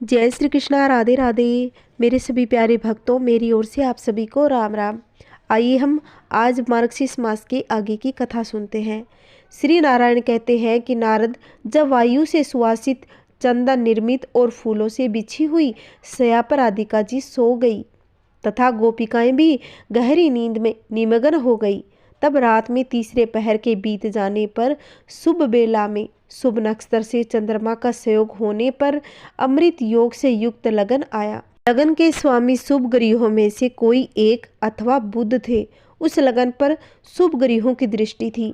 जय श्री कृष्णा। राधे राधे। मेरे सभी प्यारे भक्तों, मेरी ओर से आप सभी को राम राम। आइए हम आज मार्गशीर्ष मास के आगे की कथा सुनते हैं। श्री नारायण कहते हैं कि नारद जब वायु से सुवासित चंदन निर्मित और फूलों से बिछी हुई शया पर राधिका जी सो गई तथा गोपिकाएं भी गहरी नींद में निमग्न हो गई, तब रात में तीसरे पहर के बीत जाने पर शुभ बेला में शुभ नक्षत्र से चंद्रमा का संयोग होने पर अमृत योग से युक्त लगन आया। लगन के स्वामी शुभ ग्रहों में से कोई एक अथवा बुध थे। उस लगन पर शुभ ग्रहों की दृष्टि थी।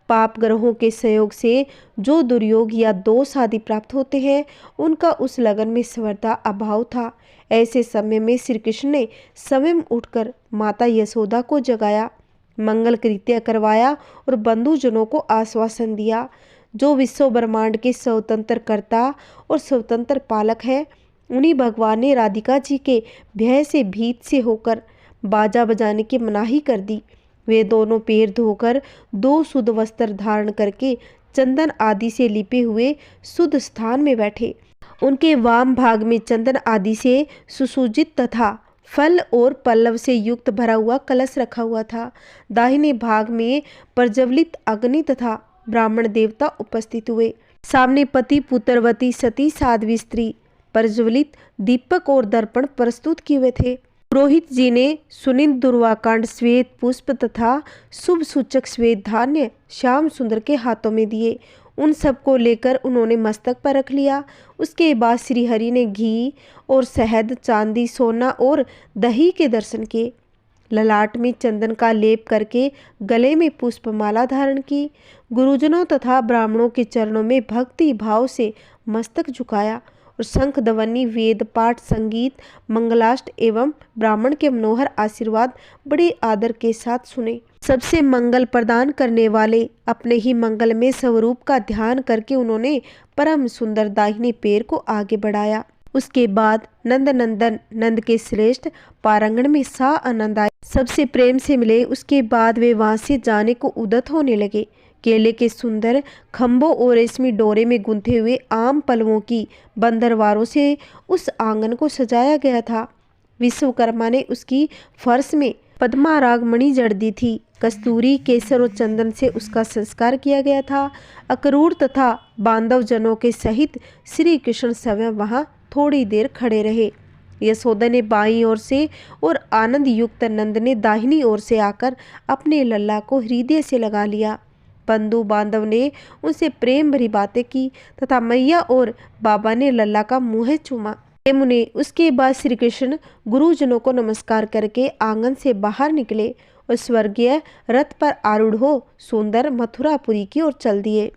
पाप ग्रहों के संयोग से जो दुर्योग या दोष आदि प्राप्त होते हैं, उनका उस लगन में सर्वथा अभाव था। ऐसे समय में श्री कृष्ण ने स्वयं उठकर माता यशोदा को जगाया, मंगल कृत्य करवाया और बंधुजनों को आश्वासन दिया। जो विश्व ब्रह्मांड के स्वतंत्र कर्ता और स्वतंत्र पालक है, उन्हीं भगवान ने राधिका जी के भय से भीत से होकर बाजा बजाने की मनाही कर दी। वे दोनों पैर धोकर दो शुद्ध वस्त्र धारण करके चंदन आदि से लिपे हुए शुद्ध स्थान में बैठे। उनके वाम भाग में चंदन आदि से सुसज्जित तथा फल और पल्लव से युक्त भरा हुआ कलश रखा हुआ था। दाहिने भाग में प्रज्वलित अग्नि तथा ब्राह्मण देवता उपस्थित हुए। सामने पति पुत्रवती सती साध्वी स्त्री प्रज्वलित दीपक और दर्पण प्रस्तुत किए हुए थे। पुरोहित जी ने सुनिंद दुर्वाकांड श्वेत पुष्प तथा शुभ सूचक श्वेत धान्य श्याम सुंदर के हाथों में दिए। उन सबको लेकर उन्होंने मस्तक पर रख लिया। उसके बाद श्री हरि ने घी और शहद, चांदी, सोना और दही के दर्शन किए। ललाट में चंदन का लेप करके गले में पुष्पमाला धारण की। गुरुजनों तथा ब्राह्मणों के चरणों में भक्ति भाव से मस्तक झुकाया और शंख ध्वनि, वेद पाठ, संगीत, मंगलाष्ट एवं ब्राह्मण के मनोहर आशीर्वाद बड़े आदर के साथ सुने। सबसे मंगल प्रदान करने वाले अपने ही मंगल में स्वरूप का ध्यान करके उन्होंने परम सुंदर दाहिने पैर को आगे बढ़ाया। उसके बाद नंद नंदन नंद के श्रेष्ठ पारंगण में सा आनंद आया। सबसे प्रेम से मिले। उसके बाद वे वहां से जाने को उद्यत होने लगे। केले के सुंदर खंभों और रेशमी डोरे में गुंथे हुए आम पलवों की बंदरवारों से उस आंगन को सजाया गया था। विश्वकर्मा ने उसकी फर्श में पद्माराग मणि जड़ दी थी। कस्तूरी, केसर और चंदन से उसका संस्कार किया गया था। अक्रूर तथा बांधव जनों के सहित श्री कृष्ण स्वयं वहां थोड़ी देर खड़े रहे। यशोदा ने बाईं ओर से और आनंद युक्त नंद ने दाहिनी ओर से आकर अपने लल्ला को हृदय से लगा लिया। बंधु बांधव ने उनसे प्रेम भरी बातें की तथा मैया और बाबा ने लल्ला का मुंह चूमा। मुने उसके बाद श्री कृष्ण गुरुजनों को नमस्कार करके आंगन से बाहर निकले और स्वर्गीय रथ पर आरूढ़ हो सुंदर मथुरापुरी की ओर चल दिए।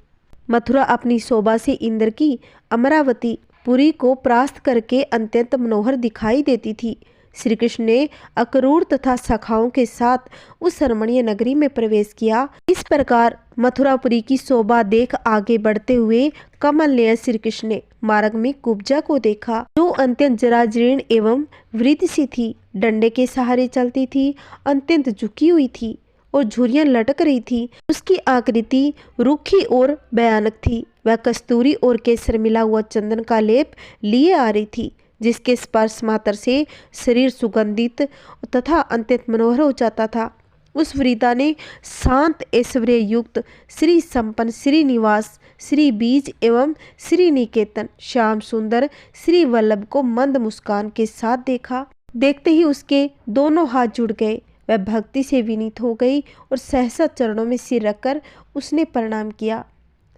मथुरा अपनी शोभा से इंद्र की अमरावती पुरी को परास्त करके अत्यंत मनोहर दिखाई देती थी। श्री कृष्ण ने अक्रूर तथा सखाओं के साथ उस रमणीय नगरी में प्रवेश किया। इस प्रकार मथुरापुरी की शोभा देख आगे बढ़ते हुए कमल नयन श्री कृष्ण ने मार्ग में कुब्जा को देखा, जो अत्यंत जराजीर्ण एवं वृद्ध सी थी। डंडे के सहारे चलती थी, अत्यंत झुकी हुई थी और झुर्रियां लटक रही थी। उसकी आकृति रूखी और भयानक थी। वह कस्तूरी और केसर मिला हुआ चंदन का लेप लिए आ रही थी, जिसके स्पर्श मात्र से शरीर सुगंधित तथा अत्यंत मनोहर हो जाता था। उस वृद्धा ने शांत ऐश्वर्य युक्त श्री संपन्न श्रीनिवास, श्री बीज एवं श्री निकेतन श्याम सुंदर श्री वल्लभ को मंद मुस्कान के साथ देखा। देखते ही उसके दोनों हाथ जुड़ गए। वह भक्ति से विनीत हो गई और सहसा चरणों में सिर रखकर उसने प्रणाम किया।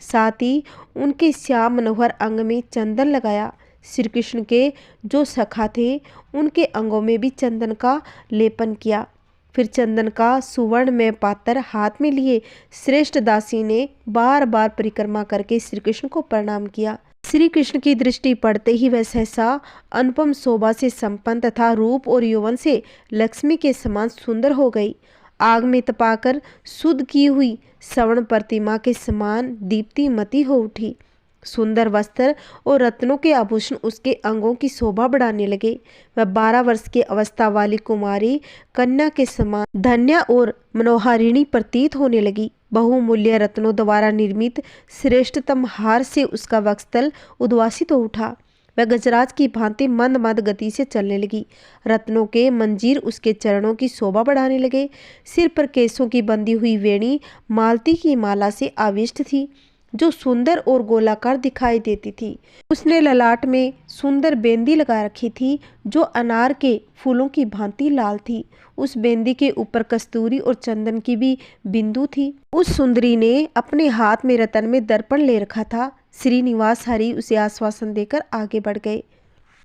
साथ ही उनके श्याम मनोहर अंग में चंदन लगाया। श्री कृष्ण के जो सखा थे, उनके अंगों में भी चंदन का लेपन किया। फिर चंदन का सुवर्ण में पात्र हाथ में लिए श्रेष्ठ दासी ने बार बार परिक्रमा करके श्री कृष्ण को प्रणाम किया। श्री कृष्ण की दृष्टि पड़ते ही वह सहसा अनुपम शोभा से संपन्न तथा रूप और यौवन से लक्ष्मी के समान सुंदर हो गई। आग में तपाकर शुद्ध की हुई स्वर्ण प्रतिमा के समान दीप्तिमती हो उठी। सुंदर वस्त्र और रत्नों के आभूषण उसके अंगों की शोभा बढ़ाने लगे। वह 12 वर्ष की अवस्था वाली कुमारी कन्या के समान धन्या और मनोहारिणी प्रतीत होने लगी। बहुमूल्य रत्नों द्वारा निर्मित श्रेष्ठतम हार से उसका वक्षस्थल उद्वासित हो उठा। वह गजराज की भांति मंद मंद गति से चलने लगी। रत्नों के मंजीर उसके चरणों की शोभा बढ़ाने लगे। सिर पर केसों की बंधी हुई वेणी मालती की माला से आविष्ट थी, जो सुंदर और गोलाकार दिखाई देती थी। उसने ललाट में सुंदर बेंदी लगा रखी थी, जो अनार के फूलों की भांति लाल थी। उस बेंदी के ऊपर कस्तूरी और चंदन की भी बिंदु थी। उस सुंदरी ने अपने हाथ में रतन में दर्पण ले रखा था। श्रीनिवास हरि उसे आश्वासन देकर आगे बढ़ गए।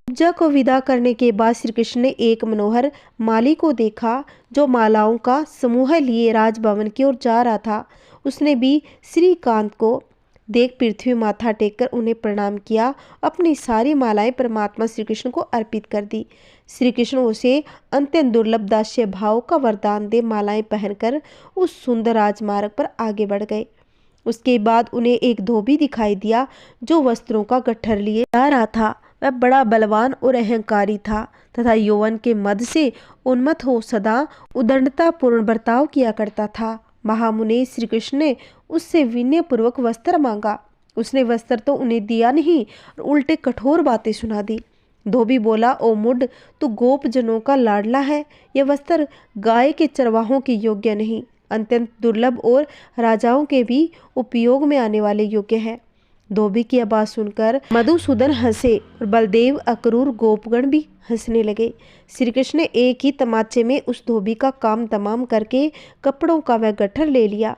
पूजा को विदा करने के बाद श्री कृष्ण ने एक मनोहर माली को देखा, जो मालाओं का समूह लिए राजभवन की ओर जा रहा था। उसने भी श्रीकांत को देख पृथ्वी माथा टेककर उन्हें प्रणाम किया। अपनी सारी मालाएं परमात्मा श्री कृष्ण को अर्पित कर दी। श्री कृष्ण उसे अत्यंत दुर्लभ दास्य भाव का वरदान दे मालाएं पहनकर उस सुंदर राजमार्ग पर आगे बढ़ गए। उसके बाद उन्हें एक धोबी दिखाई दिया, जो वस्त्रों का गट्ठर लिए जा रहा था। वह बड़ा बलवान और अहंकारी था तथा यौवन के मद से उन्मत्त हो सदा उदंडतापूर्ण बर्ताव किया करता था। महामुनि श्री कृष्ण ने उससे विनयपूर्वक वस्त्र मांगा। उसने वस्त्र तो उन्हें दिया नहीं और उल्टे कठोर बातें सुना दी। धोबी बोला, ओ मुड, तू गोप जनों का लाडला है। यह वस्त्र गाय के चरवाहों के योग्य नहीं, अत्यंत दुर्लभ और राजाओं के भी उपयोग में आने वाले योग्य है। धोबी की आवाज सुनकर मधुसूदन हंसे और बलदेव, अक्रूर, गोपगण भी हंसने लगे। श्री कृष्ण ने एक ही तमाचे में उस धोबी का काम तमाम करके कपड़ों का वह गट्ठर ले लिया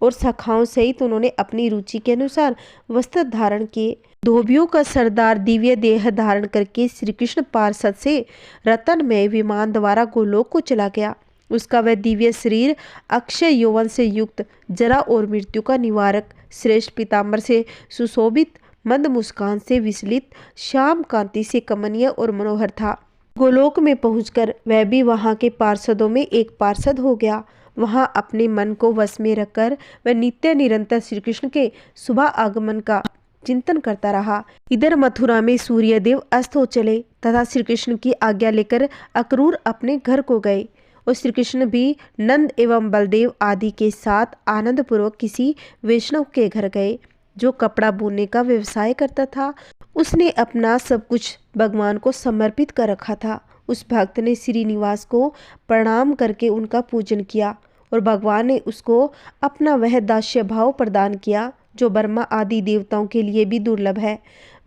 और सखाओं सहित उन्होंने अपनी रुचि के अनुसार वस्त्र धारण किए। धोबियों का सरदार दिव्य देह धारण करके श्री कृष्ण पार्षद से रतनमय विमान द्वारा गोलोक को चला गया। उसका वह दिव्य शरीर अक्षय यौवन से युक्त, जरा और मृत्यु का निवारक, श्रेष्ठ पीताम्बर से सुशोभित, मंद मुस्कान से विचलित, श्याम कांति से कमनीय और मनोहर था। गोलोक में पहुंचकर वह भी वहां के पार्षदों में एक पार्षद हो गया। वहां अपने मन को वश में रखकर वह नित्य निरंतर श्री कृष्ण के सुबह आगमन का चिंतन करता रहा। इधर मथुरा में सूर्यदेव अस्त हो चले तथा श्री कृष्ण की आज्ञा लेकर अक्रूर अपने घर को गए और श्री कृष्ण भी नंद एवं बलदेव आदि के साथ आनंद पूर्वक किसी वैष्णव के घर गए, जो कपड़ा बुनने का व्यवसाय करता था। उसने अपना सब कुछ भगवान को समर्पित कर रखा था। उस भक्त ने श्रीनिवास को प्रणाम करके उनका पूजन किया और भगवान ने उसको अपना वह दास्य भाव प्रदान किया, जो ब्रह्मा आदि देवताओं के लिए भी दुर्लभ है।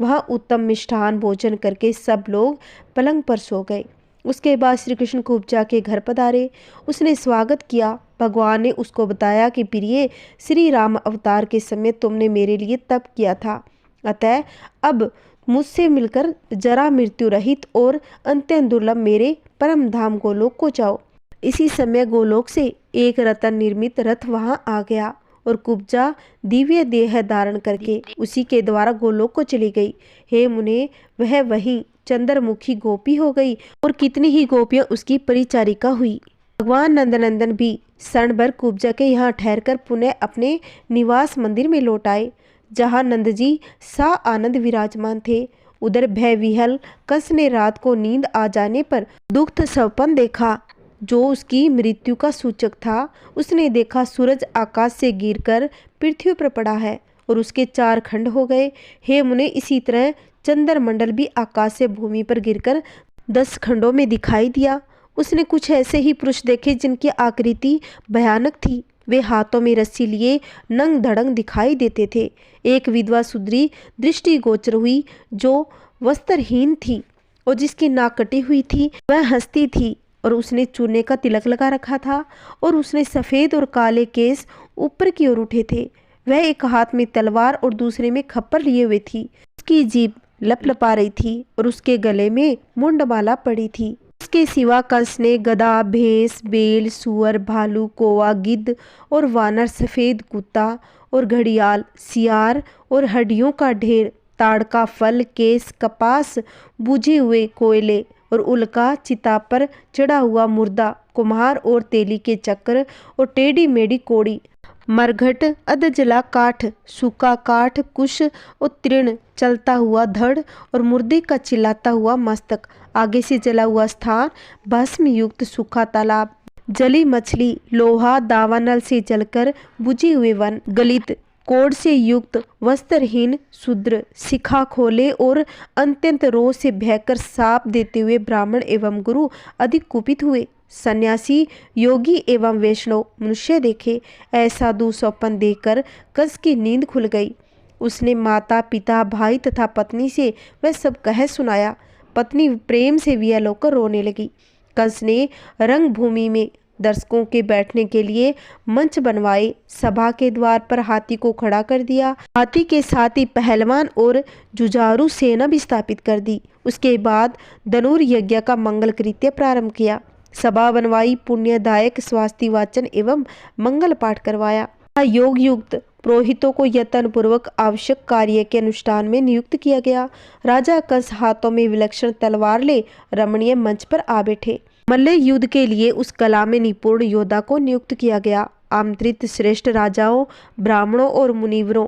वहाँ उत्तम मिष्ठान भोजन करके सब लोग पलंग पर सो गए। उसके बाद श्री कृष्ण कुब्जा के घर पधारे। उसने स्वागत किया। भगवान ने उसको बताया कि प्रिय, श्री राम अवतार के समय तुमने मेरे लिए तप किया था, अतः अब मुझसे मिलकर जरा मृत्यु रहित और अत्यंत दुर्लभ मेरे परम धाम गोलोक को जाओ। इसी समय गोलोक से एक रतन निर्मित रथ वहां आ गया और कुब्जा दिव्य देह धारण करके उसी के द्वारा गोलोक को चली गई। हे मुने, वह वहीं चंद्रमुखी गोपी हो गई और कितनी ही गोपियां उसकी परिचारिका हुई। भगवान नंदनंदन भी क्षण भर कुब्जा के यहाँ ठहरकर पुनः अपने निवास मंदिर में लौट आए, जहाँ नंद जी सा आनंद विराजमान थे। उधर भय विहल कंस ने रात को नींद आ जाने पर दुख सपन देखा, जो उसकी मृत्यु का सूचक था। उसने देखा सूरज आकाश से गिरकर पृथ्वी पर पड़ा है और उसके 4 खंड हो गए। हे मुने, इसी तरह चंद्रमंडल भी आकाश से भूमि पर गिरकर 10 खंडों में दिखाई दिया। उसने कुछ ऐसे ही पुरुष देखे जिनकी आकृति भयानक थी। वे हाथों में रस्सी लिए नंग धड़ंग दिखाई देते थे। एक विधवा सुंदरी दृष्टि गोचर हुई, जो वस्त्रहीन थी और जिसकी नाक कटी हुई थी। वह हंसती थी और उसने चूने का तिलक लगा रखा था और उसने सफ़ेद और काले केस ऊपर की ओर उठे थे। वह एक हाथ में तलवार और दूसरे में खप्पर लिए हुए थी। उसकी जीभ लपलपा रही थी और उसके गले में मुंडमाला पड़ी थी। इसके सिवा कंस ने गधा, भैंस, बेल, सुअर, भालू, कौवा, गिद्ध और वानर, सफ़ेद कुत्ता और घड़ियाल, सियार और हड्डियों का ढेर, ताड़ का फल, केस, कपास, बुझे हुए कोयले और उल्का, चिता पर चढ़ा हुआ मुर्दा, कुम्हार और तेली के चक्र और टेढ़ी मेढ़ी कोड़ी, मरघट, अधजला काठ, सूखा काठ, कुश और तृण, चलता हुआ धड़ और मुर्दे का चिल्लाता हुआ मस्तक, आगे से जला हुआ स्थान, भस्म युक्त सूखा तालाब, जली मछली, लोहा, दावानल से जलकर बुझे हुए वन, गलित कोढ़ से युक्त वस्त्रहीन शूद्र शिखा खोले और अत्यंत रोष से भयकर साप देते हुए ब्राह्मण एवं गुरु अधिक कुपित हुए। सन्यासी, योगी एवं वैष्णव मनुष्य देखे। ऐसा दुःस्वप्न देखकर कंस की नींद खुल गई। उसने माता, पिता, भाई तथा पत्नी से वह सब कह सुनाया। पत्नी प्रेम से विह्वल होकर रोने लगी। कंस ने रंगभूमि में दर्शकों के बैठने के लिए मंच बनवाए। सभा के द्वार पर हाथी को खड़ा कर दिया। हाथी के साथ ही पहलवान और जुझारू सेना भी स्थापित कर दी। उसके बाद धनुर यज्ञ का मंगल कृत्य प्रारंभ किया। सभा बनवाई, पुण्यदायक स्वास्ति वाचन एवं मंगल पाठ करवाया। योग युक्त पुरोहितों को यत्न पूर्वक आवश्यक कार्य के अनुष्ठान में नियुक्त किया गया। राजा कंस हाथों में विलक्षण तलवार ले रमणीय मंच पर आ बैठे। मल्ल युद्ध के लिए उस कला में निपुण योद्धा को नियुक्त किया गया। आमंत्रित श्रेष्ठ राजाओं, ब्राह्मणों और मुनिवरों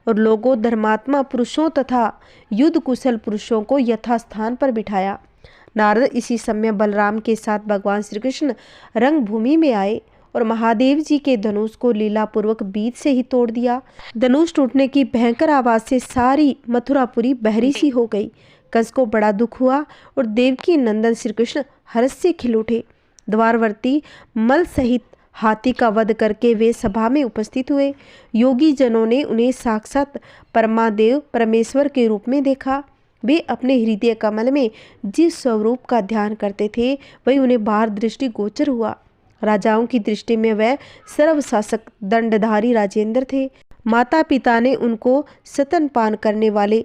और लोगों, धर्मात्मा पुरुषों तथा युद्ध कुशल पुरुषों को यथास्थान पर बिठाया। नारद इसी समय बलराम के साथ भगवान श्री कृष्ण रंगभूमि में आए और महादेव जी के धनुष को लीलापूर्वक बीच से ही तोड़ दिया। धनुष टूटने की भयंकर आवाज से सारी मथुरापुरी बहरी सी हो गई। कंस को बड़ा दुख हुआ और देवकी नंदन श्री कृष्ण हर्ष से खिल उठे। द्वारवर्ती मल सहित हाथी का वध करके वे सभा में उपस्थित हुए। योगी जनों ने उन्हें साक्षात परमादेव परमेश्वर के रूप में देखा। वे अपने हृदय कमल में जिस स्वरूप का ध्यान करते थे वही उन्हें बाहर दृष्टि गोचर हुआ। राजाओं की दृष्टि में वह सर्वशासक दंडधारी राजेंद्र थे। माता पिता ने उनको स्तनपान करने वाले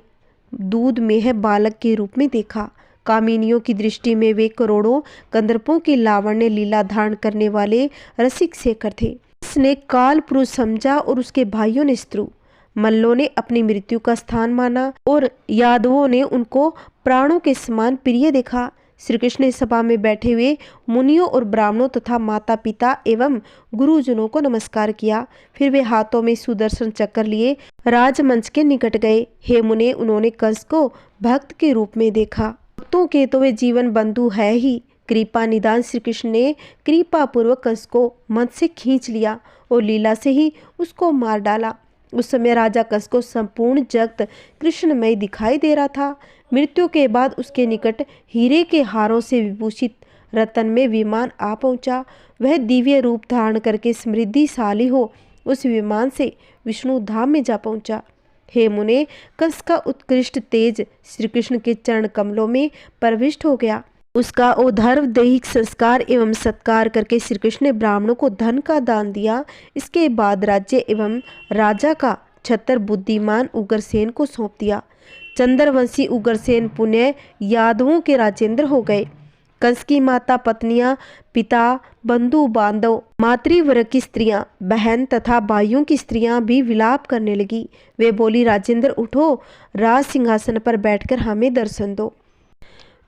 दूध मेह बालक के रूप में देखा। कामिनियों की दृष्टि में वे करोड़ों कंदर्पों की लावण्य लीला धारण करने वाले रसिक शेखर थे। उसने काल पुरुष समझा और उसके भाइयों ने स्त्रु। मल्लों ने अपनी मृत्यु का स्थान माना और यादवों ने उनको प्राणों के समान प्रिय देखा। श्री कृष्ण ने सभा में बैठे हुए मुनियों और ब्राह्मणों तथा माता पिता एवं गुरुजनों को नमस्कार किया। फिर वे हाथों में सुदर्शन चक्र लिए राजमंच के निकट गए। हे मुने, उन्होंने कंस को भक्त के रूप में देखा। भक्तों के तो वे जीवन बंधु है ही। कृपा निदान श्री कृष्ण ने कृपा पूर्वक कंस को मंच से खींच लिया और लीला से ही उसको मार डाला। उस समय राजा कंस को संपूर्ण जगत कृष्णमय दिखाई दे रहा था। मृत्यु के बाद उसके निकट हीरे के हारों से विभूषित रतन में विमान आ पहुंचा। वह दिव्य रूप धारण करके समृद्धिशाली हो उस विमान से विष्णु धाम में जा पहुंचा। हे मुने, कंस का उत्कृष्ट तेज श्री कृष्ण के चरण कमलों में प्रविष्ट हो गया। उसका औधर्व दैहिक संस्कार एवं सत्कार करके श्री कृष्ण ने ब्राह्मणों को धन का दान दिया। इसके बाद राज्य एवं राजा का छत्र बुद्धिमान उग्रसेन को सौंप दिया। चंद्रवंशी उग्रसेन पुण्य यादवों के राजेंद्र हो गए। कंस की माता, पत्नियां, पिता, बंधु बांधव, मातृवर्ग की स्त्रियां, बहन तथा भाइयों की स्त्रियां भी विलाप करने लगी। वे बोली, राजेंद्र उठो, राज सिंहासन पर बैठकर हमें दर्शन दो।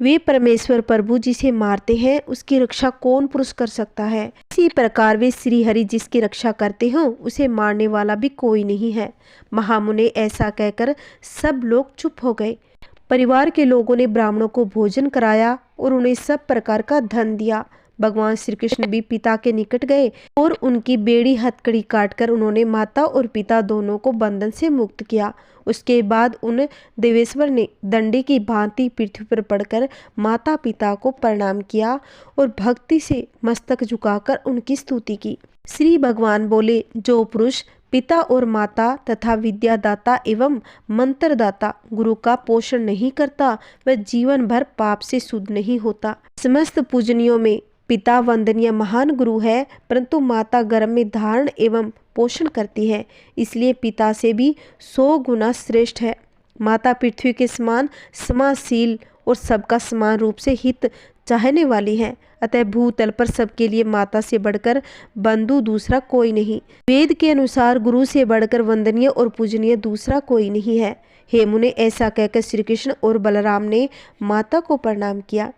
वे परमेश्वर प्रभु जिसे मारते हैं उसकी रक्षा कौन पुरुष कर सकता है। इसी प्रकार वे श्री हरि जिसकी रक्षा करते हो उसे मारने वाला भी कोई नहीं है। महामुने ऐसा कहकर सब लोग चुप हो गए। परिवार के लोगों ने ब्राह्मणों को भोजन कराया और उन्हें सब प्रकार का धन दिया। भगवान श्री कृष्ण भी पिता के निकट गए और उनकी बेड़ी हथकड़ी काटकर उन्होंने माता और पिता दोनों को बंधन से मुक्त किया। उसके बाद उन देवेश्वर ने दंडे की भांति पृथ्वी पर पड़कर माता पिता को प्रणाम किया और भक्ति से मस्तक झुकाकर उनकी स्तुति की। श्री भगवान बोले, जो पुरुष पिता और माता तथा विद्यादाता एवं मंत्रदाता गुरु का पोषण नहीं करता वह जीवन भर पाप से शुद्ध नहीं होता। समस्त पूजनियों में पिता वंदनीय महान गुरु है, परंतु माता गर्भ में धारण एवं पोषण करती है, इसलिए पिता से भी 100 गुना श्रेष्ठ है। माता पृथ्वी के समान समाशील और सबका समान रूप से हित चाहने वाली है। अतः भूतल पर सबके लिए माता से बढ़कर बंधु दूसरा कोई नहीं। वेद के अनुसार गुरु से बढ़कर वंदनीय और पूजनीय दूसरा कोई नहीं है। हे मुने, ऐसा कहकर श्री कृष्ण और बलराम ने माता को प्रणाम किया।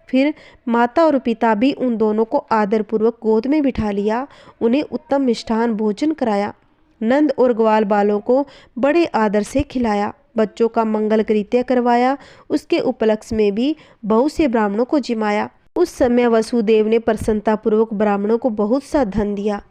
फिर माता और पिता भी उन दोनों को आदरपूर्वक गोद में बिठा लिया। उन्हें उत्तम मिष्ठान भोजन कराया। नंद और ग्वाल बालों को बड़े आदर से खिलाया। बच्चों का मंगल कृत्य करवाया। उसके उपलक्ष्य में भी बहुत से ब्राह्मणों को जिमाया। उस समय वसुदेव ने प्रसन्नतापूर्वक ब्राह्मणों को बहुत सा धन दिया।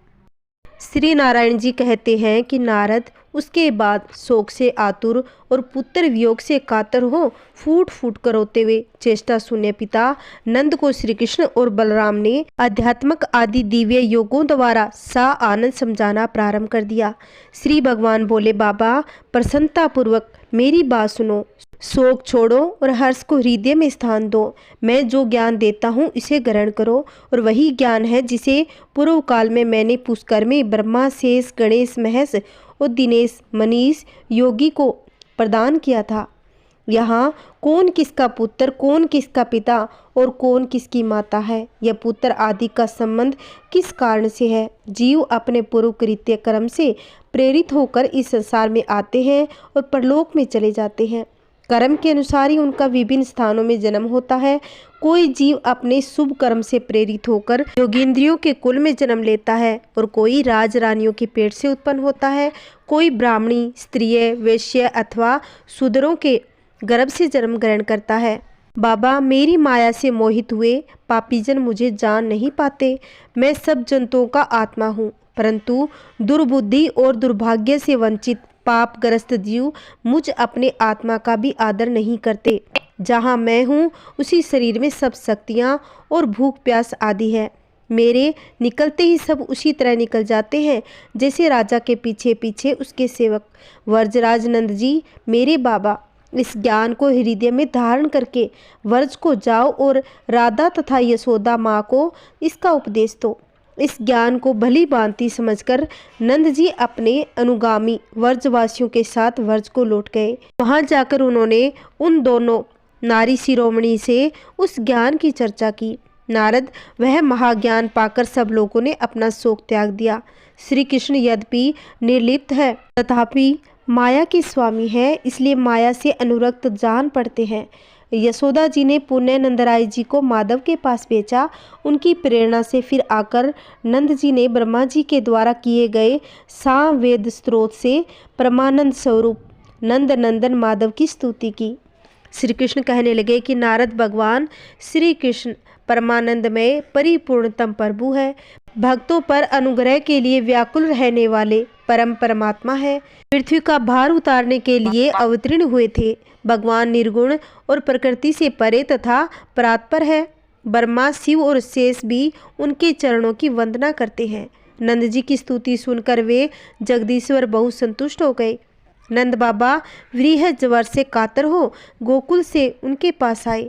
श्री नारायण जी कहते हैं कि नारद उसके बाद शोक से आतुर और पुत्र वियोग से कातर हो फूट फूट कर रोते हुए चेष्टा शून्य पिता नंद को श्री कृष्ण और बलराम ने आध्यात्मक आदि दिव्य योगों द्वारा सा आनंद समझाना प्रारंभ कर दिया। श्री भगवान बोले, बाबा प्रसन्नता पूर्वक मेरी बात सुनो, शोक छोड़ो और हर्ष को हृदय में स्थान दो। मैं जो ज्ञान देता हूँ इसे ग्रहण करो, और वही ज्ञान है जिसे पूर्व काल में मैंने पुष्कर में ब्रह्मा, शेष, गणेश, महेश और दिनेश, मनीष, योगी को प्रदान किया था। यहाँ कौन किसका पुत्र, कौन किसका पिता और कौन किसकी माता है, यह पुत्र आदि का संबंध किस कारण से है। जीव अपने पूर्व कृत्य कर्म से प्रेरित होकर इस संसार में आते हैं और परलोक में चले जाते हैं। कर्म के अनुसार ही उनका विभिन्न स्थानों में जन्म होता है। कोई जीव अपने शुभ कर्म से प्रेरित होकर योगेंद्रियों के कुल में जन्म लेता है और कोई राज रानियों के पेट से उत्पन्न होता है। कोई ब्राह्मणी, स्त्रीय, वैश्य अथवा शूद्रों के गर्भ से जन्म ग्रहण करता है। बाबा, मेरी माया से मोहित हुए पापीजन मुझे जान नहीं पाते। मैं सब जंतुओं का आत्मा हूँ, परंतु दुर्बुद्धि और दुर्भाग्य से वंचित पापग्रस्त जीव मुझ अपने आत्मा का भी आदर नहीं करते। जहाँ मैं हूँ उसी शरीर में सब शक्तियाँ और भूख प्यास आदि है। मेरे निकलते ही सब उसी तरह निकल जाते हैं जैसे राजा के पीछे पीछे उसके सेवक। व्रजराज नंद जी, मेरे बाबा, इस ज्ञान को हृदय में धारण करके व्रज को जाओ और राधा तथा यशोदा माँ को इसका उपदेश दो। इस ज्ञान को भली भांति समझकर नंद जी अपने अनुगामी व्रजवासियों के साथ व्रज को लौट गए। वहां जाकर उन्होंने उन दोनों नारी शिरोमणि से उस ज्ञान की चर्चा की। नारद, वह महाज्ञान पाकर सब लोगों ने अपना शोक त्याग दिया। श्री कृष्ण यद्यपि निर्लिप्त है तथापि माया के स्वामी है, इसलिए माया से अनुरक्त जान पड़ते हैं। यशोदा जी ने पुण्य नंदराय जी को माधव के पास भेजा। उनकी प्रेरणा से फिर आकर नंद जी ने ब्रह्मा जी के द्वारा किए गए सामवेद स्त्रोत से परमानंद स्वरूप नंद नंदन माधव की स्तुति की। श्री कृष्ण कहने लगे कि नारद, भगवान श्री कृष्ण परमानंद में परिपूर्णतम प्रभु है, भक्तों पर अनुग्रह के लिए व्याकुल रहने वाले परम परमात्मा है। पृथ्वी का भार उतारने के लिए अवतीर्ण हुए थे। भगवान निर्गुण और प्रकृति से परे तथा परात्पर है। ब्रह्मा, शिव और शेष भी उनके चरणों की वंदना करते हैं। नंद जी की स्तुति सुनकर वे जगदीश्वर बहुत संतुष्ट हो गए। नंद बाबा व्रीह ज्वर से कातर हो गोकुल से उनके पास आए।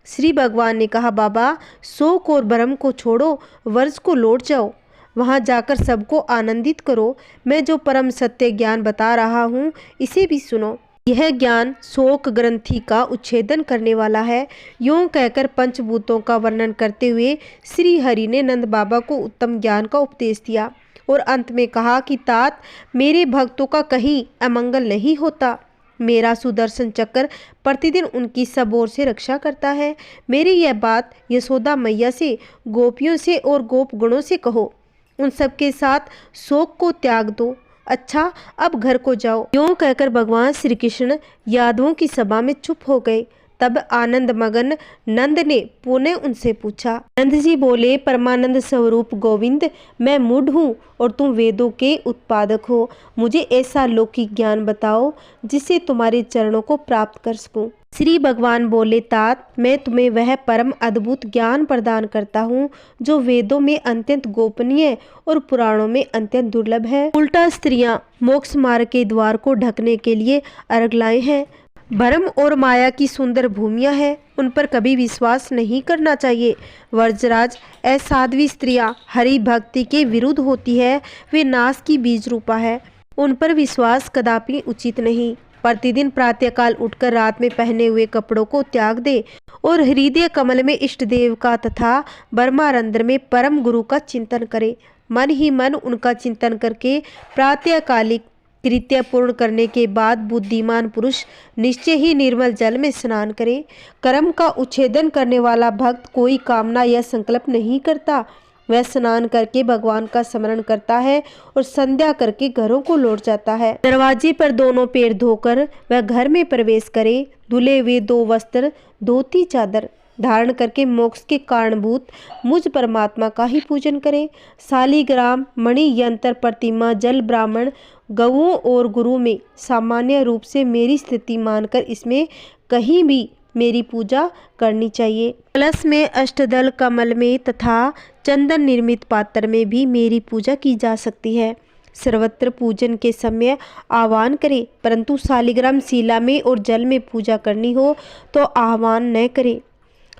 श्री भगवान ने कहा, बाबा, शोक और भ्रम को छोड़ो, व्रज को लौट जाओ, वहाँ जाकर सबको आनंदित करो। मैं जो परम सत्य ज्ञान बता रहा हूँ इसे भी सुनो। यह ज्ञान शोक ग्रंथि का उच्छेदन करने वाला है। यूँ कहकर पंचभूतों का वर्णन करते हुए श्री हरि ने नंद बाबा को उत्तम ज्ञान का उपदेश दिया और अंत में कहा कि तात, मेरे भक्तों का कहीं अमंगल नहीं होता। मेरा सुदर्शन चक्र प्रतिदिन उनकी सब ओर से रक्षा करता है। मेरी यह बात यशोदा मैया से, गोपियों से और गोप गणों से कहो। उन सब के साथ शोक को त्याग दो। अच्छा, अब घर को जाओ। यूँ कहकर भगवान श्री कृष्ण यादवों की सभा में चुप हो गए। तब आनंद मगन नंद ने पुनः उनसे पूछा। नंद जी बोले, परमानंद स्वरूप गोविंद, मैं मूढ़ हूँ और तुम वेदों के उत्पादक हो। मुझे ऐसा लौकिक ज्ञान बताओ जिससे तुम्हारे चरणों को प्राप्त कर सकूं। श्री भगवान बोले, तात, मैं तुम्हें वह परम अद्भुत ज्ञान प्रदान करता हूँ जो वेदों में अत्यंत गोपनीय और पुराणों में अत्यंत दुर्लभ है। उल्टा स्त्रियां मोक्ष मार्ग के द्वार को ढकने के लिए अर्घ लाए हैं। भ्रम और माया की सुंदर भूमियां हैं, उन पर कभी विश्वास नहीं करना चाहिए। व्रजराज, असाध्वी स्त्रियां हरि भक्ति के विरुद्ध होती है, वे नाश की बीज रूपा है, उन पर विश्वास कदापि उचित नहीं। प्रतिदिन प्रातःकाल उठकर रात में पहने हुए कपड़ों को त्याग दे और हृदय कमल में इष्ट देव का तथा ब्रह्मारंध्र में परम गुरु का चिंतन करे। मन ही मन उनका चिंतन करके प्रातःकालिक कृत्य पूर्ण करने के बाद बुद्धिमान पुरुष निश्चय ही निर्मल जल में स्नान करे। कर्म का उच्छेदन करने वाला भक्त कोई कामना या संकल्प नहीं करता। वह स्नान करके भगवान का स्मरण करता है और संध्या करके घरों को लौट जाता है। दरवाजे पर दोनों पैर धोकर वह घर में प्रवेश करे। धुले हुए 2 वस्त्र, धोती, चादर धारण करके मोक्ष के कारणभूत मुझ परमात्मा का ही पूजन करें। शालिग्राम, मणि, यंत्र, प्रतिमा, जल, ब्राह्मण, गौओं और गुरु में सामान्य रूप से मेरी स्थिति मानकर इसमें कहीं भी मेरी पूजा करनी चाहिए। कलश में, अष्टदल कमल में तथा चंदन निर्मित पात्र में भी मेरी पूजा की जा सकती है। सर्वत्र पूजन के समय आह्वान करें, परंतु शालिग्राम, शिला में और जल में पूजा करनी हो तो आह्वान न करें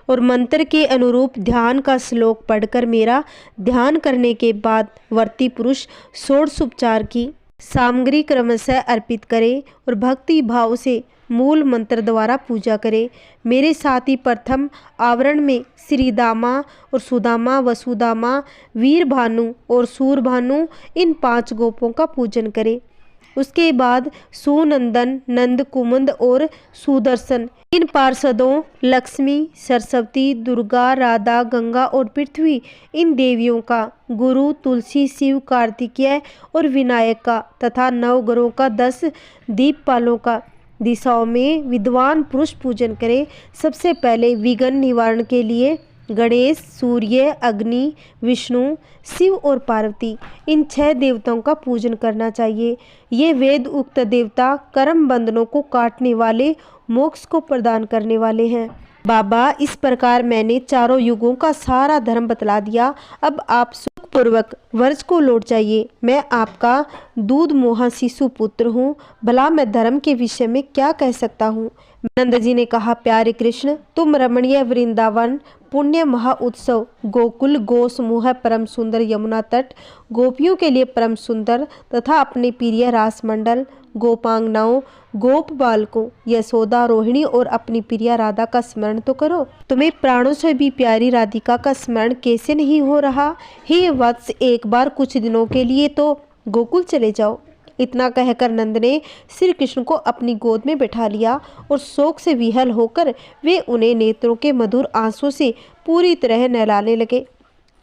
और मंत्र के अनुरूप ध्यान का श्लोक पढ़कर मेरा ध्यान करने के बाद वर्ती पुरुष षोडशोपचार की सामग्री क्रमशः अर्पित करे और भक्ति भाव से मूल मंत्र द्वारा पूजा करे। मेरे साथ ही प्रथम आवरण में श्रीदामा और सुदामा, वसुदामा, वीरभानु और सूरभानु इन 5 गोपों का पूजन करे। उसके बाद सुनंदन, नंद, कुमुद और सुदर्शन इन पार्षदों, लक्ष्मी, सरस्वती, दुर्गा, राधा, गंगा और पृथ्वी इन देवियों का, गुरु, तुलसी, शिव, कार्तिकेय और विनायक का तथा नवग्रहों का, 10 दीपपालों का दिशाओं में विद्वान पुरुष पूजन करें। सबसे पहले विघ्न निवारण के लिए गणेश, सूर्य, अग्नि, विष्णु, शिव और पार्वती इन 6 देवताओं का पूजन करना चाहिए। ये वेद उक्त देवता कर्म बंधनों को काटने वाले, मोक्ष को प्रदान करने वाले हैं। बाबा, इस प्रकार मैंने चारों युगों का सारा धर्म बतला दिया। अब आप सुखपूर्वक वर्ष को लौट जाइए। मैं आपका दूध मोहा शिशु पुत्र हूँ, भला मैं धर्म के विषय में क्या कह सकता हूँ। नंद जी ने कहा, प्यारे कृष्ण, तुम रमणीय वृंदावन, पुण्य महा उत्सव, गोकुल, गो समूह, परम सुंदर यमुना तट, गोपियों के लिए परम सुंदर तथा अपने प्रिय रासमंडल, गोपांगनाओं, गोप बालकों, यशोदा, रोहिणी और अपनी प्रिया राधा का स्मरण तो करो। तुम्हें प्राणों से भी प्यारी राधिका का स्मरण कैसे नहीं हो रहा। हे वत्स, एक बार कुछ दिनों के लिए तो गोकुल चले जाओ। इतना कहकर नंद ने श्री कृष्ण को अपनी गोद में बैठा लिया और शोक से विहल होकर वे उन्हें नेत्रों के मधुर आंसू से पूरी तरह नहलाने लगे।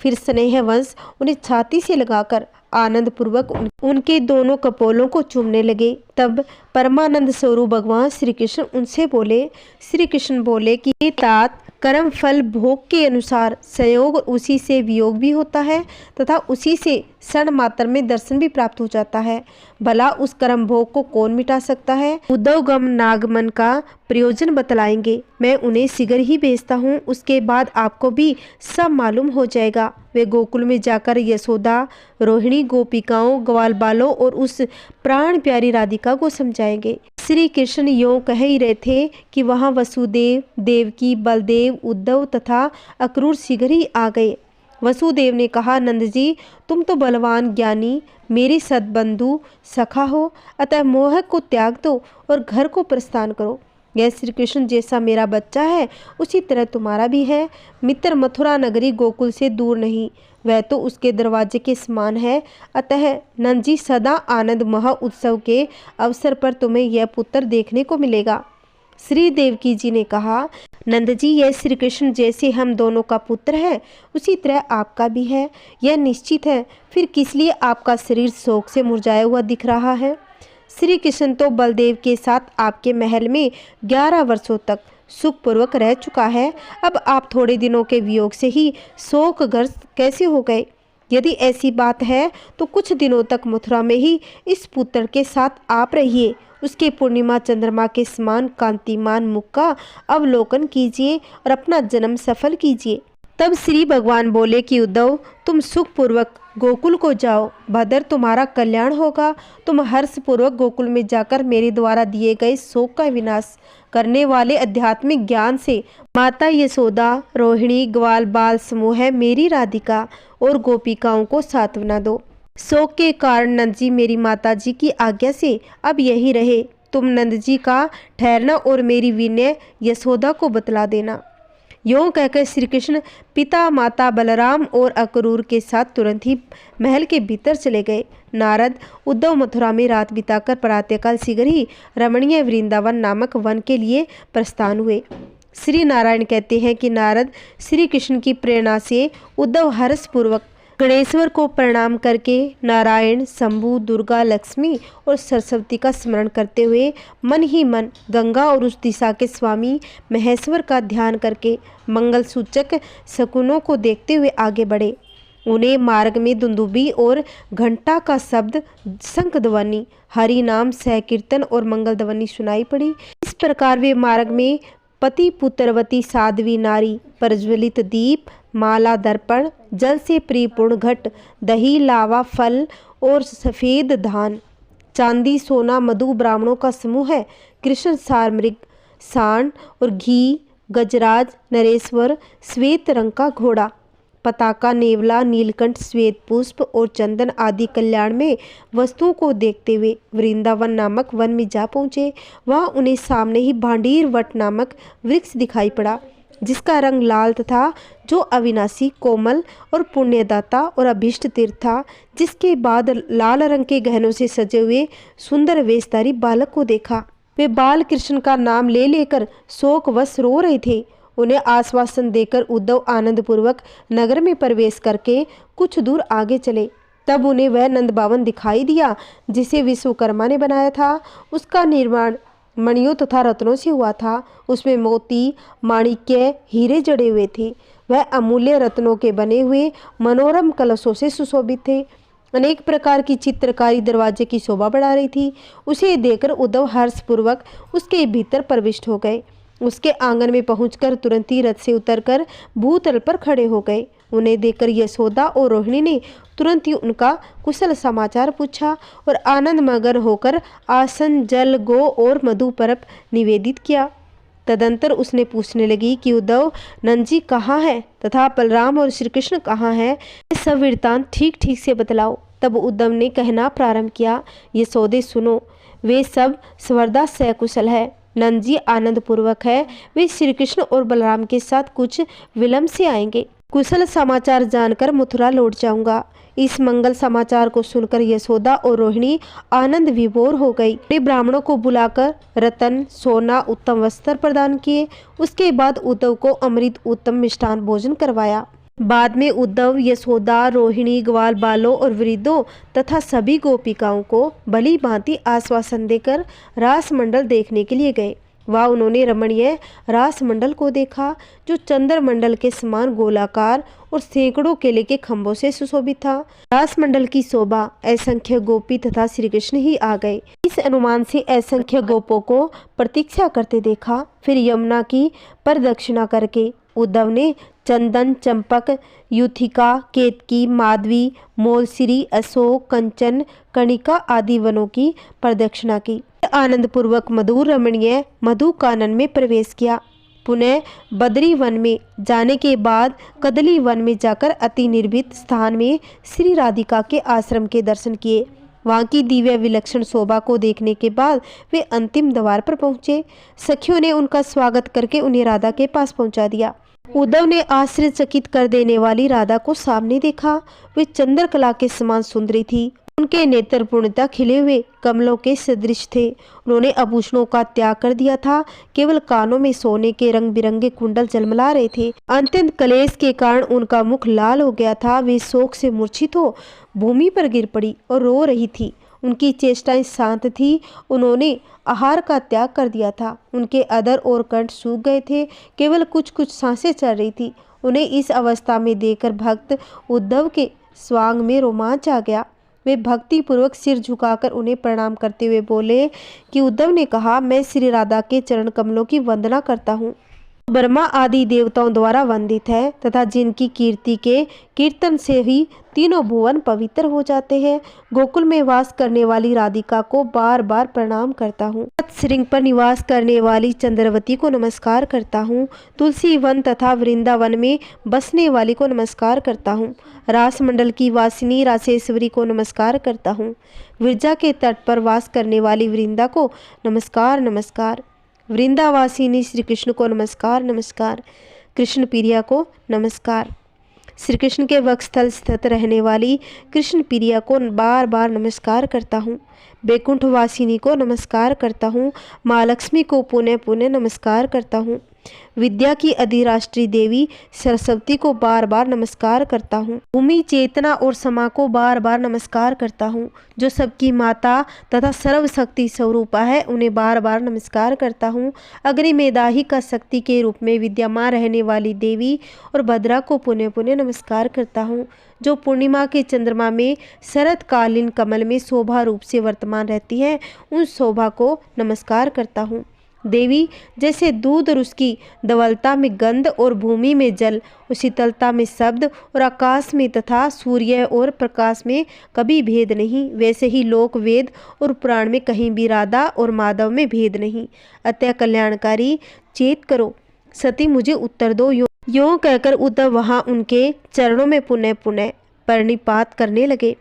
फिर स्नेहवंश उन्हें छाती से लगाकर आनंद पूर्वक उनके दोनों कपोलों को चूमने लगे। तब परमानंद स्वरूप भगवान श्री कृष्ण उनसे बोले। श्री कृष्ण बोले कि ये तात, कर्म फल भोग के अनुसार संयोग और उसी से वियोग भी होता है तथा उसी से क्षण मात्र में दर्शन भी प्राप्त हो जाता है। भला उस कर्म भोग को कौन मिटा सकता है। उद्धवगम नागमन का प्रयोजन बतलाएंगे। मैं उन्हें शीघ्र ही भेजता हूँ, उसके बाद आपको भी सब मालूम हो जाएगा। वे गोकुल में जाकर यशोदा, रोहिणी, गोपिकाओं, ग्वाल बालों और उस प्राण प्यारी राधिका को समझाएंगे। श्री कृष्ण यों कह ही रहे थे कि वहाँ वसुदेव, देवकी, बलदेव, उद्धव तथा अक्रूर शीघ्र ही आ गए। वसुदेव ने कहा, नंद जी, तुम तो बलवान, ज्ञानी, मेरे सद्बंधु, सखा हो, अतः मोह को त्याग दो और घर को प्रस्थान करो। यह श्री कृष्ण जैसा मेरा बच्चा है उसी तरह तुम्हारा भी है। मित्र, मथुरा नगरी गोकुल से दूर नहीं, वह तो उसके दरवाजे के समान है। अतः नंद जी, सदा आनंद महा उत्सव के अवसर पर तुम्हें यह पुत्र देखने को मिलेगा। श्री देवकी जी ने कहा, नंद जी, यह श्री कृष्ण जैसे हम दोनों का पुत्र है उसी तरह आपका भी है, यह निश्चित है। फिर किस लिए आपका शरीर शोक से मुरझाया हुआ दिख रहा है। श्री कृष्ण तो बलदेव के साथ आपके महल में 11 वर्षों तक सुखपूर्वक रह चुका है। अब आप थोड़े दिनों के वियोग से ही शोकग्रस्त कैसे हो गए। यदि ऐसी बात है तो कुछ दिनों तक मथुरा में ही इस पुत्र के साथ आप रहिए। उसके पूर्णिमा चंद्रमा के समान कांतिमान मुख का अवलोकन कीजिए और अपना जन्म सफल कीजिए। तब श्री भगवान बोले कि उद्धव, तुम सुखपूर्वक गोकुल को जाओ, भद्र तुम्हारा कल्याण होगा। तुम हर्षपूर्वक गोकुल में जाकर मेरे द्वारा दिए गए शोक का विनाश करने वाले आध्यात्मिक ज्ञान से माता यशोदा, रोहिणी, ग्वाल बाल समूह, मेरी राधिका और गोपिकाओं को सांत्वना दो। शोक के कारण नंद जी मेरी माता जी की आज्ञा से अब यही रहे। तुम नंद जी का ठहरना और मेरी विनय यशोदा को बतला देना। यों कहकर श्री कृष्ण पिता, माता, बलराम और अक्रूर के साथ तुरंत ही महल के भीतर चले गए। नारद, उद्धव मथुरा में रात बिताकर प्रातःकाल शीघ्र ही रमणीय वृंदावन नामक वन के लिए प्रस्थान हुए। श्री नारायण कहते हैं कि नारद श्री कृष्ण की प्रेरणा से उद्धव हर्षपूर्वक गणेश्वर को प्रणाम करके नारायण, शंभु, दुर्गा, लक्ष्मी और सरस्वती का स्मरण करते हुए मन ही मन गंगा और उस दिशा के स्वामी महेश्वर का ध्यान करके मंगल सूचक शकुनों को देखते हुए आगे बढ़े। उन्हें मार्ग में दुंदुभी और घंटा का शब्द, शंख ध्वनि, हरि नाम, सहकीर्तन और मंगल ध्वनि सुनाई पड़ी। इस प्रकार वे मार्ग में पति पुत्रवती साध्वी नारी, प्रज्वलित दीप, माला, दर्पण, जल से परिपूर्ण घट, दही, लावा, फल और सफ़ेद धान, चांदी, सोना, मधु, ब्राह्मणों का समूह है, कृष्ण, सार, मृग, सांड और घी, गजराज, नरेश्वर, श्वेत रंग का घोड़ा, पताका, नेवला, नीलकंठ, श्वेत पुष्प और चंदन आदि कल्याण में वस्तुओं को देखते हुए वृंदावन नामक वन में जा पहुँचे। वहाँ उन्हें सामने ही भांडीर वट नामक वृक्ष दिखाई पड़ा, जिसका रंग लाल तथा जो अविनाशी, कोमल और पुण्यदाता और अभीष्ट तीर्थ था। जिसके बाद लाल रंग के गहनों से सजे हुए सुंदर वेशधारी बालक को देखा। वे बाल कृष्ण का नाम ले लेकर शोकवश रो रहे थे। उन्हें आश्वासन देकर उद्धव आनंदपूर्वक नगर में प्रवेश करके कुछ दूर आगे चले। तब उन्हें वह नंद भवन दिखाई दिया जिसे विश्वकर्मा ने बनाया था। उसका निर्माण मणियों तथा रत्नों से हुआ था। उसमें मोती, माणिक्य, हीरे जड़े हुए थे। वह अमूल्य रत्नों के बने हुए मनोरम कलशों से सुशोभित थे। अनेक प्रकार की चित्रकारी दरवाजे की शोभा बढ़ा रही थी। उसे देखकर उद्धव हर्षपूर्वक उसके भीतर प्रविष्ट हो गए। उसके आंगन में पहुंचकर तुरंत ही रथ से उतरकर भूतल पर खड़े हो गए। उन्हें देखकर यशोदा और रोहिणी ने तुरंत ही उनका कुशल समाचार पूछा और आनंद मगन होकर आसन, जल, गो और मधु परप निवेदित किया। तदंतर उसने पूछने लगी कि उद्धव, नंद जी कहाँ है तथा बलराम और श्री कृष्ण कहाँ हैं? ये सब वृत्तांत ठीक ठीक से बतलाओ। तब उद्धव ने कहना प्रारंभ किया, यशोदे सुनो, वे सब सर्वदा सकुशल है। नंद जी आनंद पूर्वक है। वे श्री कृष्ण और बलराम के साथ कुछ विलंब से आएंगे। कुशल समाचार जानकर मथुरा लौट जाऊंगा। इस मंगल समाचार को सुनकर यशोदा और रोहिणी आनंद विभोर हो गई। वे ब्राह्मणों को बुलाकर रतन, सोना, उत्तम वस्त्र प्रदान किए। उसके बाद उद्धव को अमृत उत्तम मिष्ठान भोजन करवाया। बाद में उद्धव यशोदा, रोहिणी, ग्वाल बालों और वृद्धों तथा सभी गोपिकाओं को भली भांति आश्वासन देकर रास मंडल देखने के लिए गए। वहाँ उन्होंने रमणीय रास मंडल को देखा, जो चंद्र मंडल के समान गोलाकार और सैकड़ों केले के खंभों से सुशोभित था। रास मंडल की शोभा असंख्य गोपी तथा श्री कृष्ण ही आ गए। इस अनुमान से असंख्य गोपों को प्रतीक्षा करते देखा। फिर यमुना की प्रदक्षिणा करके उद्धव ने चंदन, चंपक, युथिका, केतकी, माधवी, मोलसिरी, अशोक, कंचन, कणिका आदि वनों की प्रदक्षिणा की। आनंद पूर्वक मधुर रमणीय मधु कानन में प्रवेश किया। पुनः बद्री वन में जाने के बाद कदली वन में जाकर अति निर्भीत स्थान में श्री राधिका के आश्रम के दर्शन किए। वहाँ की दिव्य विलक्षण शोभा को देखने के बाद वे अंतिम द्वार पर पहुँचे। सखियों ने उनका स्वागत करके उन्हें राधा के पास पहुँचा दिया। उद्धव ने आश्चर्यचकित कर देने वाली राधा को सामने देखा। वे चंद्रकला के समान सुंदरी थी। उनके नेत्र पूर्णतः खिले हुए कमलों के सदृश थे। उन्होंने आभूषणों का त्याग कर दिया था। केवल कानों में सोने के रंग बिरंगे कुंडल झलमला रहे थे। अत्यंत क्लेश के कारण उनका मुख लाल हो गया था। वे शोक से मूर्छित हो भूमि पर गिर पड़ी और रो रही थी। उनकी चेष्टाएं शांत थी। उन्होंने आहार का त्याग कर दिया था। उनके अधर और कंठ सूख गए थे। केवल कुछ कुछ सांसें चल रही थी। उन्हें इस अवस्था में देखकर भक्त उद्धव के स्वांग में रोमांच आ गया। वे भक्ति पूर्वक सिर झुकाकर उन्हें प्रणाम करते हुए बोले कि उद्धव ने कहा, मैं श्री राधा के चरण कमलों की वंदना करता हूँ। ब्रह्मा आदि देवताओं द्वारा वंदित है तथा जिनकी कीर्ति के कीर्तन से ही तीनों भुवन पवित्र हो जाते हैं। गोकुल में वास करने वाली राधिका को बार बार प्रणाम करता हूँ। श्रृंग पर निवास करने वाली चंद्रवती को नमस्कार करता हूँ। तुलसी वन तथा वृंदावन में बसने वाली को नमस्कार करता हूँ। रास मंडल की वासिनी रासेश्वरी को नमस्कार करता हूँ। विरजा के तट पर वास करने वाली वृंदा को नमस्कार नमस्कार। वृंदावासिनी श्री कृष्ण को नमस्कार नमस्कार। कृष्ण प्रिया को नमस्कार। श्री कृष्ण के वक्षस्थल स्थित रहने वाली कृष्ण प्रिया को बार बार नमस्कार करता हूँ। बैकुंठ वासिनी को नमस्कार करता हूँ। माँ लक्ष्मी को पुनः पुनः नमस्कार करता हूँ। विद्या की अधिराष्ट्रीय देवी सरस्वती को बार बार नमस्कार करता हूँ। भूमि, चेतना और समा को बार बार नमस्कार करता हूँ। जो सबकी माता तथा सर्वशक्ति स्वरूपा है, उन्हें बार बार नमस्कार करता हूँ। अग्नि मेधाहिका शक्ति के रूप में विद्यमान रहने वाली देवी और भद्रा को पुनः पुनः नमस्कार करता हूँ। जो पूर्णिमा के चंद्रमा में शरतकालीन कमल में शोभा रूप से वर्तमान रहती है, उन शोभा को नमस्कार करता हूँ। देवी जैसे दूध और उसकी धवलता में गंध और भूमि में जल और शीतलता में शब्द और आकाश में तथा सूर्य और प्रकाश में कभी भेद नहीं, वैसे ही लोक वेद और पुराण में कहीं भी राधा और माधव में भेद नहीं। अतः कल्याणकारी चेत करो, सती मुझे उत्तर दो। यों कहकर उद्धव वहां उनके चरणों में पुनः पुनः प्रणिपात करने लगे।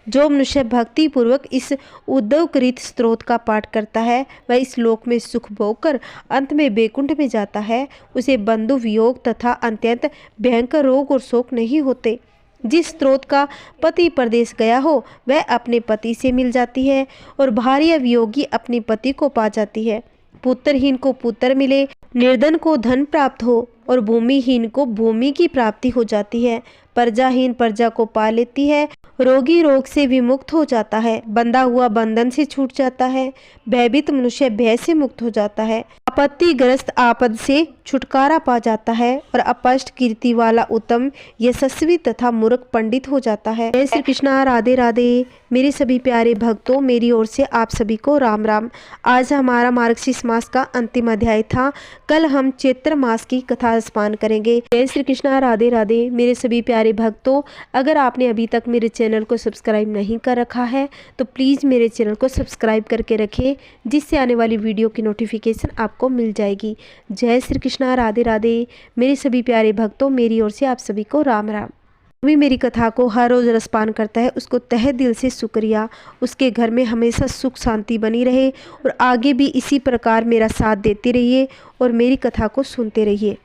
जो मनुष्य भक्ति पूर्वक इस उद्धवकृत स्तोत्र का पाठ करता है, वह इस लोक में सुख भोग कर अंत में बैकुंठ में जाता है। उसे बंधु वियोग तथा अत्यंत भयंकर रोग और शोक नहीं होते। जिस स्तोत्र का पति परदेश गया हो, वह अपने पति से मिल जाती है और भार्या वियोगी अपने पति को पा जाती है। पुत्रहीन को पुत्र मिले, निर्धन को धन प्राप्त हो और भूमिहीन को भूमि की प्राप्ति हो जाती है। प्रजाहीन प्रजा को पा लेती है, रोगी रोग से विमुक्त हो जाता है, बंधा हुआ बंधन से छूट जाता है, भयभीत मनुष्य भय से मुक्त हो जाता है, आपत्तिग्रस्त आपद से छुटकारा पा जाता है और अपष्ट कीर्ति वाला उत्तम यशस्वी तथा मूर्ख पंडित हो जाता है। जय श्री कृष्णा। राधे राधे। मेरे सभी प्यारे भक्तों, मेरी ओर से आप सभी को राम राम। आज हमारा मार्गशीर्ष मास का अंतिम अध्याय था। कल हम चैत्र मास की कथा स्मरण करेंगे। जय श्री कृष्णा। राधे राधे। मेरे सभी प्यारे भक्तों, अगर आपने अभी तक मेरे चैनल को सब्सक्राइब नहीं कर रखा है तो प्लीज़ मेरे चैनल को सब्सक्राइब करके रखें, जिससे आने वाली वीडियो की नोटिफिकेशन आपको मिल जाएगी। जय श्री कृष्णा। राधे राधे। मेरे सभी प्यारे भक्तों, मेरी ओर से आप सभी को राम राम। भी मेरी कथा को हर रोज़ रसपान करता है, उसको तहे दिल से शुक्रिया। उसके घर में हमेशा सुख शांति बनी रहे और आगे भी इसी प्रकार मेरा साथ देते रहिए और मेरी कथा को सुनते रहिए।